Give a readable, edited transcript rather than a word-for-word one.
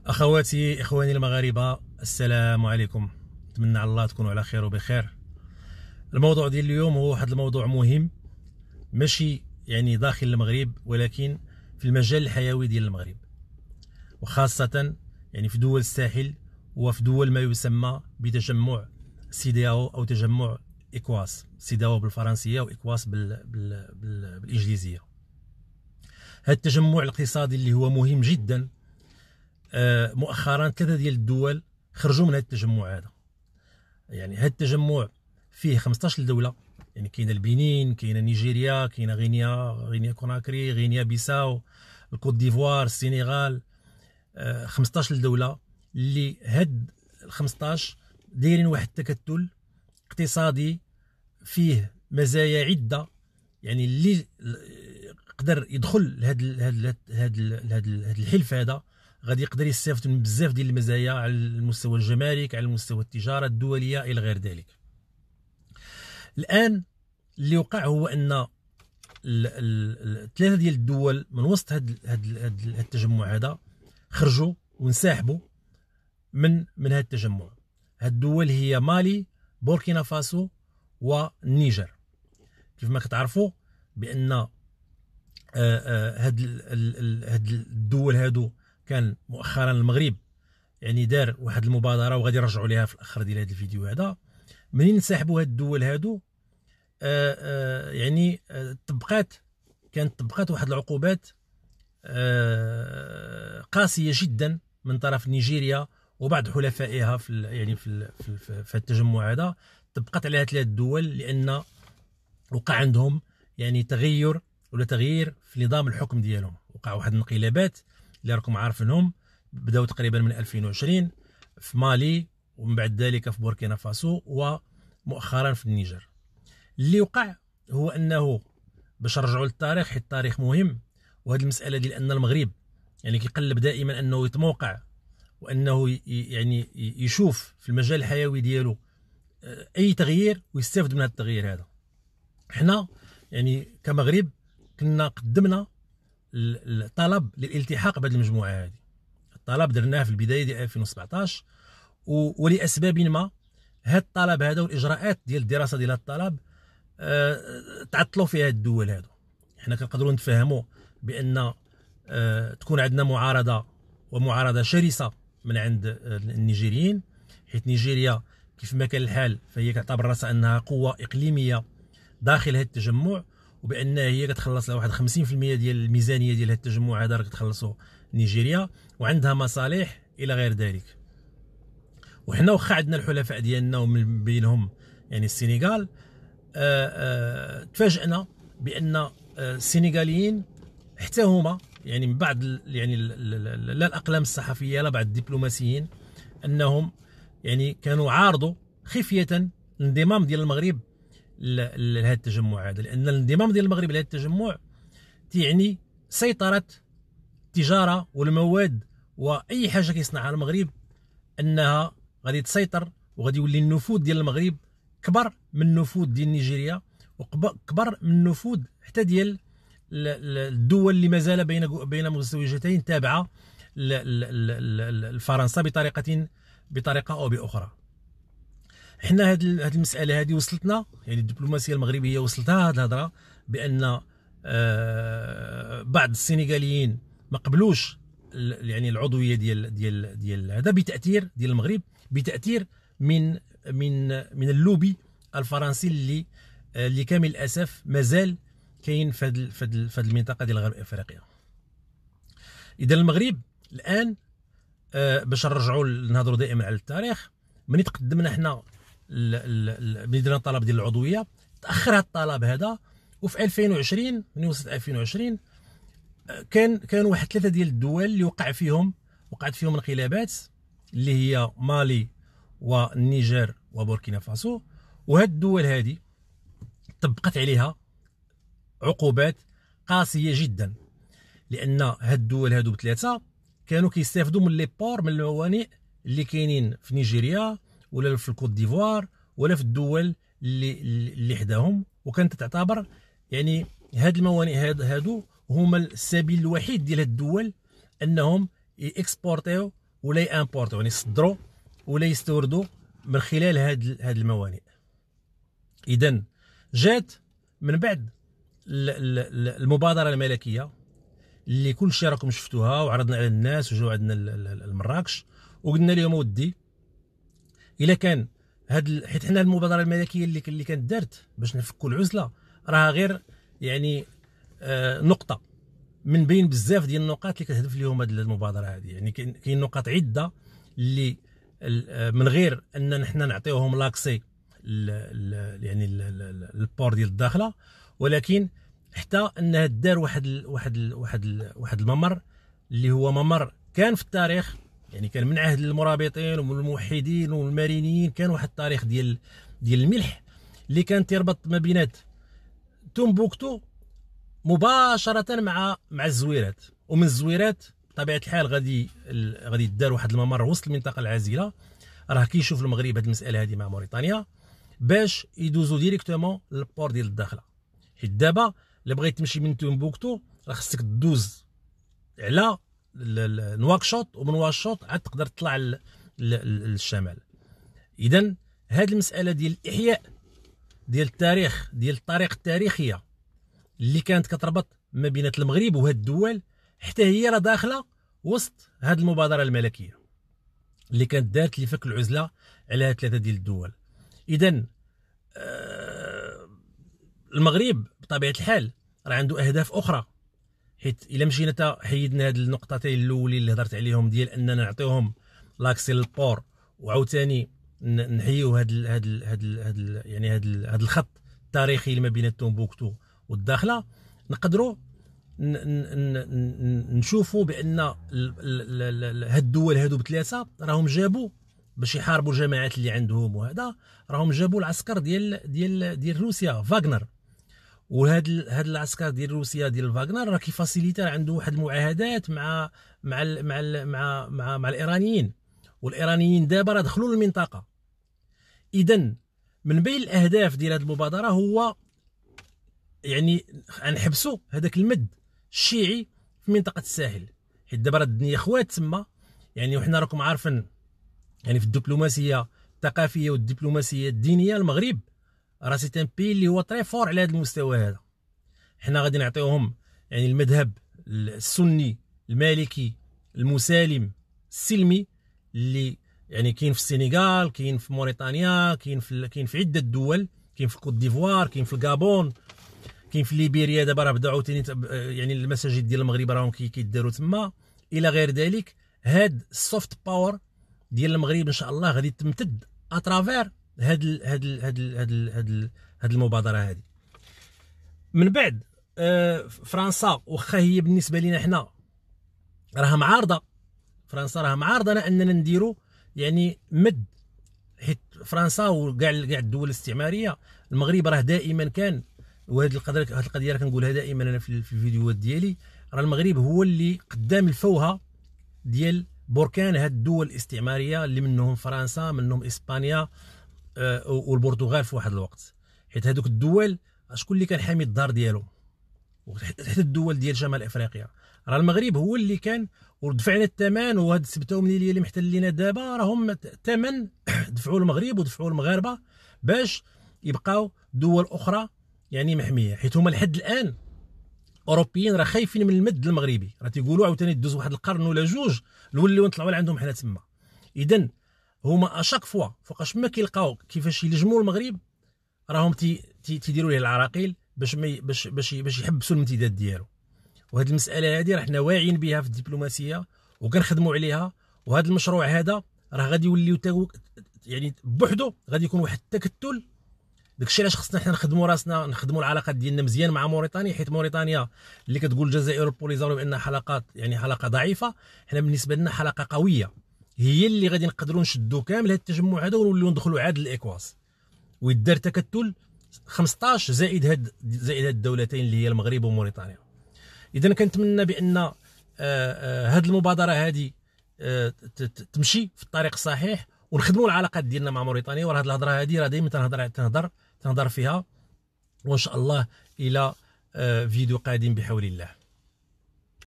اخواتي اخواني المغاربه، السلام عليكم. نتمنى على الله تكونوا على خير وبخير. الموضوع ديال اليوم هو واحد الموضوع مهم، ماشي يعني داخل المغرب ولكن في المجال الحيوي ديال المغرب، وخاصه يعني في دول الساحل وفي دول ما يسمى بتجمع سيداو او تجمع اكواس. سيداو بالفرنسيه واكواس بالانجليزيه. هذا التجمع الاقتصادي اللي هو مهم جدا، مؤخرا 3 ديال الدول خرجوا من هذا التجمع هذا. يعني هذا التجمع فيه 15 دوله، يعني كاينه البنين، كاينه نيجيريا، كاينه غينيا كوناكري، غينيا بيساو، الكوت ديفوار، السنغال. 15 دوله اللي هاد ال 15 دايرين واحد التكتل اقتصادي فيه مزايا عده، يعني اللي قدر يدخل لهاد الحلف هذا غادي يقدر يستافد من بزاف ديال المزايا على المستوى الجمارك، على المستوى التجاره الدوليه الى غير ذلك. الان اللي وقع هو ان ثلاثه ديال الدول من وسط هاد التجمع هذا خرجوا وانسحبوا من هذا التجمع. هاد الدول هي مالي، بوركينا فاسو والنيجر. كيف ما كتعرفوا بان هاد الدول هادو كان مؤخرا المغرب يعني دار واحد المبادره وغادي نرجعوا ليها في الاخر ديال هذا الفيديو هذا. منين انسحبوا هاد الدول هادو يعني طبقات واحد العقوبات قاسيه جدا من طرف نيجيريا وبعض حلفائها في التجمع هذا. طبقت عليها 3 دول لان وقع عندهم يعني تغير في نظام الحكم ديالهم. وقع واحد الانقلابات اللي راكم عارفينهم، بداو تقريبا من 2020 في مالي، ومن بعد ذلك في بوركينا فاسو، ومؤخرا في النيجر. اللي وقع هو انه باش نرجعوا للتاريخ، حيت التاريخ مهم، وهذه المساله ديال ان المغرب يعني كيقلب دائما انه يتموقع وانه يعني يشوف في المجال الحيوي ديالو اي تغيير ويستافد من هذا التغيير هذا. حنا يعني كمغرب كنا قدمنا الطلب للالتحاق بهذه المجموعه هذه. الطلب درناه في البدايه ديال 2017، ولاسباب ما هذا الطلب هذا والاجراءات ديال الدراسه ديال هذا الطلب تعطلوا فيها الدول هذو. حنا كنقدروا نتفاهموا بان تكون عندنا معارضه شرسه من عند النيجيريين، حيث نيجيريا كيف ما كان الحال فهي كتعتبر راسها انها قوه اقليميه داخل هذا التجمع، وبان هي كتخلص لها واحد 50% ديال الميزانيه ديال هذا التجمع هذا كتخلصوا نيجيريا، وعندها مصالح الى غير ذلك. وحنا واخا عندنا الحلفاء ديالنا ومن بينهم يعني السنغال، تفاجئنا بان السنغاليين حتى هما يعني من بعض يعني لا الاقلام الصحفيه لا بعض الدبلوماسيين انهم يعني كانوا عارضوا خفيه الانضمام ديال المغرب لهذا التجمع هذا، لان الانضمام ديال المغرب لهذا التجمع تعني سيطره التجاره والمواد واي حاجه كيصنعها المغرب، انها غادي تسيطر وغادي يولي النفوذ ديال المغرب كبر من النفوذ ديال نيجيريا، وكبر من النفوذ حتى ديال الدول اللي مازال بين مزدوجتين تابعه لفرنسا بطريقه او باخرى. حنا هاد المساله هذه وصلتنا، يعني الدبلوماسيه المغربيه وصلتها هاد الهضره بان بعض السنغاليين ما قبلوش يعني العضويه ديال هذا بتاثير ديال المغرب، بتاثير من اللوبي الفرنسي اللي كامل الاسف مازال كاين في هذه المنطقه ديال غرب افريقيا. اذا المغرب الان باش نرجعوا نهضروا دائما على التاريخ، ملي تقدمنا حنا ملي درنا الطلب ديال العضويه تاخر هذا الطلب هذا، وفي 2020 ملي وصلت 2020 كانوا واحد 3 ديال الدول اللي وقعت فيهم انقلابات، اللي هي مالي والنيجر وبوركينا فاسو. وهاد الدول هذه طبقت عليها عقوبات قاسيه جدا، لان هاد الدول هادو بثلاثه كانوا كيستافدوا من لي بور، من الموانئ اللي كاينين في نيجيريا ولا في الكوت ديفوار ولا في الدول اللي حداهم، وكانت تعتبر يعني هاد الموانئ هادو هما السبيل الوحيد ديال هاد الدول انهم يكسبورتيو ولا يامبورتو، يعني يصدروا ولا يستوردوا من خلال هاد الموانئ. اذا جات من بعد المبادره الملكيه اللي كل شيء راكم شفتوها وعرضنا على الناس وجاو عندنا لمراكش وقلنا لهم ودي الا كان حيت حنا المبادره الملكيه اللي كانت دارت باش نفكوا العزله راها غير يعني نقطه من بين بزاف ديال النقاط اللي كتهدف لهم هذه المبادره هذه. يعني كاين نقاط عده اللي من غير ان نحن نعطيوهم لاكسي يعني البور ديال الداخله، ولكن حتى انها دار واحد الممر اللي هو ممر كان في التاريخ، يعني كان من عهد المرابطين والموحدين والمارينيين، كان واحد التاريخ ديال الملح اللي كان تيربط ما بينات تومبوكتو مباشره مع الزويرات، ومن الزويرات بطبيعه الحال غادي يدار واحد الممر وسط المنطقه العازله. راه كيشوف المغرب هذه المساله هذه مع موريتانيا باش يدوزو ديريكتومون للبور ديال الداخله. حيت دابا الا بغيت تمشي من تومبوكتو راه خصك دوز على نواكشوط، ومن نواكشوط عاد تقدر تطلع للشمال. اذا هذه المساله ديال الاحياء ديال التاريخ ديال الطريق التاريخيه اللي كانت كتربط ما بين المغرب وهاد الدول حتى هي راه داخله وسط هاد المبادره الملكيه اللي كانت دارت لفك العزله على هاد ثلاثه ديال الدول. اذا المغرب بطبيعه الحال راه عنده اهداف اخرى، حيت الا مشينا حيدنا هاد النقطتين الاولين اللي هضرت عليهم ديال اننا نعطيوهم لاكسي للبور، وعاوتاني نحيو هاد الخط التاريخي اللي ما بين تومبوكتو والداخله، نقدروا نشوفوا بان هاد الدول هادو بثلاثه راهم جابوا باش يحاربوا الجماعات اللي عندهم، وهذا راهم جابوا العسكر ديال روسيا فاغنر. وهاد العسكر ديال روسيا ديال فاغنر راه كيفاسيليتا عنده واحد المعاهدات مع الايرانيين، والايرانيين دابا راه دخلوا للمنطقه. اذا من بين الاهداف ديال هذه المبادره هو يعني غنحبسوا هذاك المد الشيعي في منطقه الساحل، حيت دابا راه الدنيا خوات تما. يعني وحنا راكم عارفين يعني في الدبلوماسيه الثقافيه والدبلوماسيه الدينيه المغرب راه سي ان بي اللي هو تري فور على هذا المستوى هذا. حنا غادي نعطيوهم يعني المذهب السني المالكي المسالم السلمي اللي يعني كاين في السنغال، كاين في موريتانيا، كاين في عده دول، كاين في كوت ديفوار، كاين في الغابون، كاين في ليبيريا. دابا راه بداو عاوتاني يعني المساجد ديال المغرب راهم كيداروا تما الى غير ذلك. هاد السوفت باور ديال المغرب ان شاء الله غادي تمتد اترافير هاد المبادره هذه. من بعد فرنسا واخا هي بالنسبه لنا حنا راها معارضه، فرنسا راها معارضه اننا نديروا يعني مد، حيت فرنسا وكاع الدول الاستعماريه المغرب راه دائما كان، وهذه القضيه راه كنقولها دائما انا في الفيديوهات ديالي، راه المغرب هو اللي قدام الفوهه ديال بركان هاد الدول الاستعماريه اللي منهم فرنسا، منهم اسبانيا والبرتغال في واحد الوقت. حيت هذوك الدول شكون اللي كان حامي الدار ديالهم، حتى الدول ديال شمال افريقيا راه المغرب هو اللي كان، ودفعنا الثمن. وهاد السبته ومنيليه اللي محتلين دابا راهم ثمن دفعوا المغرب ودفعوا المغاربه باش يبقاو دول اخرى يعني محميه، حيت هما لحد الان اوروبيين راه خايفين من المد المغربي، راه تيقولوا عاوتاني دوز واحد القرن ولا جوج نوليو نطلعوا لعندهم حنا تما. اذا هما اشاك فوا فوقاش ما كيلقاو كيفاش يلجموا المغرب راهم تيديروا ليه العراقيل باش يحبسوا الامتداد ديالو. وهذه المساله هذه راه حنا واعيين بها في الدبلوماسيه وكنخدموا عليها. وهذا المشروع هذا راه غادي يوليو يعني بوحدو غادي يكون واحد التكتل. داكشي علاش خصنا حنا نخدموا راسنا، نخدموا العلاقات ديالنا مزيان مع موريتانيا، حيت موريتانيا اللي كتقول الجزائر والبوليزاريو بانها حلقات يعني حلقه ضعيفه، حنا بالنسبه لنا حلقه قويه، هي اللي غادي نقدروا نشدوا كامل هذا التجمع هذا ونوليو ندخلوا عاد الاكواس ويدار تكتل 15 زائد هاد الدولتين اللي هي المغرب وموريتانيا. اذا كنتمنى بان هاد المبادره هذه تمشي في الطريق الصحيح ونخدموا العلاقات ديالنا مع موريتانيا. وراه هاد الهضره هذه راه دائما تنهضر فيها، وان شاء الله الى فيديو قادم بحول الله.